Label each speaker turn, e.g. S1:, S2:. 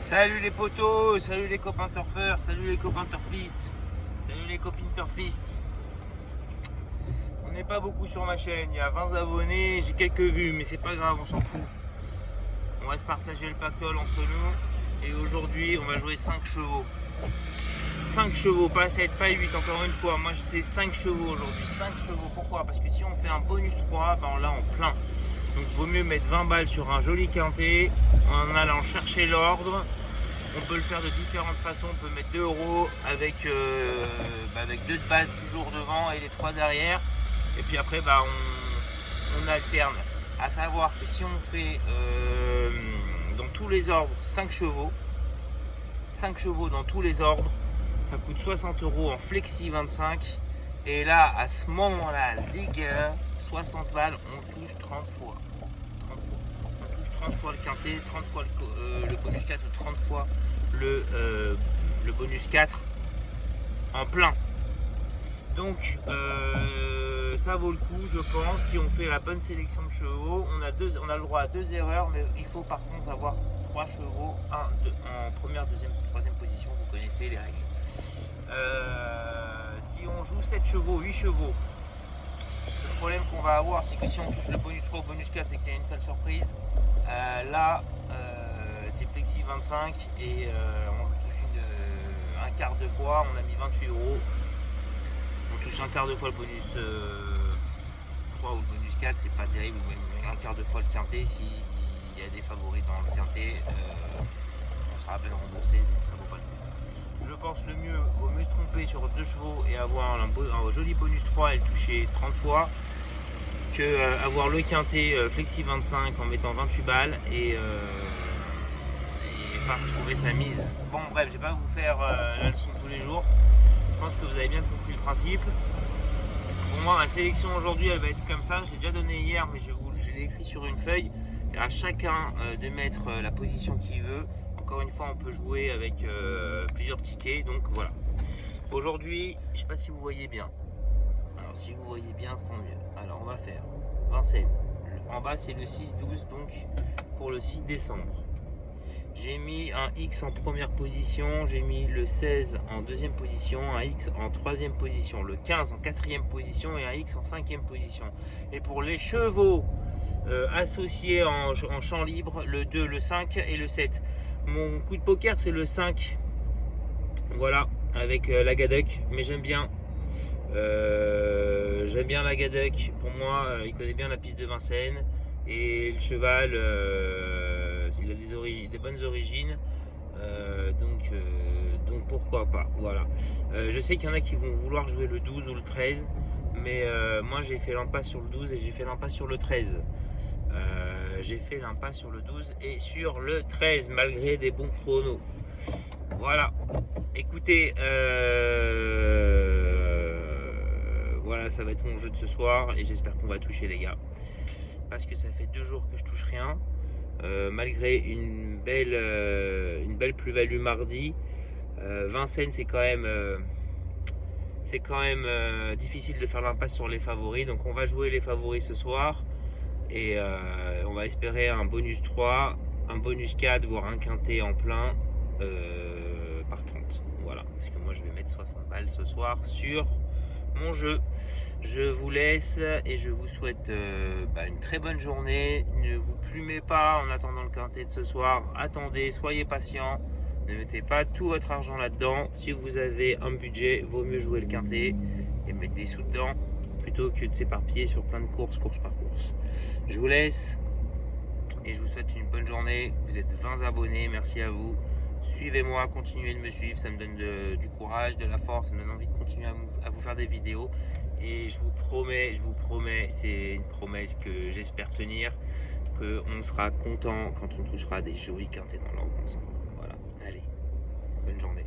S1: Salut les potos, salut les copains turfeurs, salut les copains turfistes, salut les copines turfistes. On n'est pas beaucoup sur ma chaîne, il y a 20 abonnés, j'ai quelques vues, mais c'est pas grave, on s'en fout. On va se partager le pactole entre nous. Et aujourd'hui, on va jouer 5 chevaux. 5 chevaux, pas 7, pas 8, encore une fois. Moi, c'est 5 chevaux aujourd'hui. 5 chevaux, pourquoi? Parce que si on fait un bonus 3, ben là, on plein. Donc, vaut mieux mettre 20 balles sur un joli quintet en allant chercher l'ordre. On peut le faire de différentes façons. On peut mettre 2 € avec 2 de base toujours devant et les 3 derrière. Et puis après, on alterne. À savoir que si on fait dans tous les ordres 5 chevaux dans tous les ordres, ça coûte 60 € en flexi 25. Et là, à ce moment-là, les gars, 60 balles, on touche 30 fois. On touche 30 fois le quintet, 30 fois le bonus 4 ou 30 fois le bonus 4 en plein. Donc ça vaut le coup, je pense, si on fait la bonne sélection de chevaux. On a le droit à 2 erreurs, mais il faut par contre avoir 3 chevaux en première, deuxième, troisième position. Vous connaissez les règles. Si on joue 7 chevaux, 8 chevaux, le problème qu'on va avoir, c'est que si on touche le bonus 3 ou bonus 4 et qu'il y a une sale surprise, là c'est flexi 25 et on touche un quart de fois. On a mis 28 €. On touche un quart de fois le bonus 3 ou le bonus 4, c'est pas terrible, ou même un quart de fois le quintet. S'il y a des favoris dans le quintet, on sera à peine remboursé, donc ça vaut pas le coup. Je pense le mieux, vaut mieux se tromper sur 2 chevaux et avoir un joli bonus 3 et le toucher 30 fois, que avoir le quintet flexi 25 en mettant 28 balles et pas retrouver sa mise. Bon bref, je vais pas vous faire la leçon tous les jours. Je pense que vous avez bien compris le principe. Pour moi, ma sélection aujourd'hui, elle va être comme ça. Je l'ai déjà donné hier, mais je l'ai écrit sur une feuille. Et à chacun de mettre la position qu'il veut. Encore une fois, on peut jouer avec plusieurs tickets. Donc voilà. Aujourd'hui, je ne sais pas si vous voyez bien. Alors si vous voyez bien, c'est tant mieux. Alors on va faire Vincennes. En bas, c'est le 6-12, donc pour le 6 décembre. J'ai mis un X en première position, j'ai mis le 16 en deuxième position, un X en troisième position, le 15 en quatrième position et un X en cinquième position. Et pour les chevaux associés en champ libre, le 2, le 5 et le 7. Mon coup de poker, c'est le 5. Voilà, avec la Gadec, mais j'aime bien. La Gadec. Pour moi, il connaît bien la piste de Vincennes. Et le cheval, il a des bonnes origines, donc pourquoi pas. Voilà. Je sais qu'il y en a qui vont vouloir jouer le 12 ou le 13, mais moi j'ai fait l'impasse sur le 12 et j'ai fait l'impasse sur le 13. J'ai fait l'impasse sur le 12 et sur le 13 malgré des bons chronos. Voilà. Écoutez, voilà, ça va être mon jeu de ce soir et j'espère qu'on va toucher les gars. Parce que ça fait 2 jours que je touche rien, malgré une belle plus-value mardi. Vincennes, c'est quand même difficile de faire l'impasse sur les favoris, donc on va jouer les favoris ce soir et on va espérer un bonus 3, un bonus 4, voire un quintet en plein par 30. Voilà, parce que moi je vais mettre 60 balles ce soir sur mon jeu. Je vous laisse et je vous souhaite une très bonne journée. Ne vous plumez pas en attendant le quintet de ce soir. Attendez, soyez patient. Ne mettez pas tout votre argent là-dedans. Si vous avez un budget, vaut mieux jouer le quintet et mettre des sous dedans plutôt que de s'éparpiller sur plein de course par course. Je vous laisse et je vous souhaite une bonne journée. Vous êtes 20 abonnés, merci à vous. Suivez-moi, continuez de me suivre, ça me donne du courage, de la force, ça me donne envie de continuer à vous faire des vidéos. Et je vous promets, c'est une promesse que j'espère tenir, qu'on sera content quand on touchera des jolis quintets dans l'ordre ensemble. Voilà, allez, bonne journée.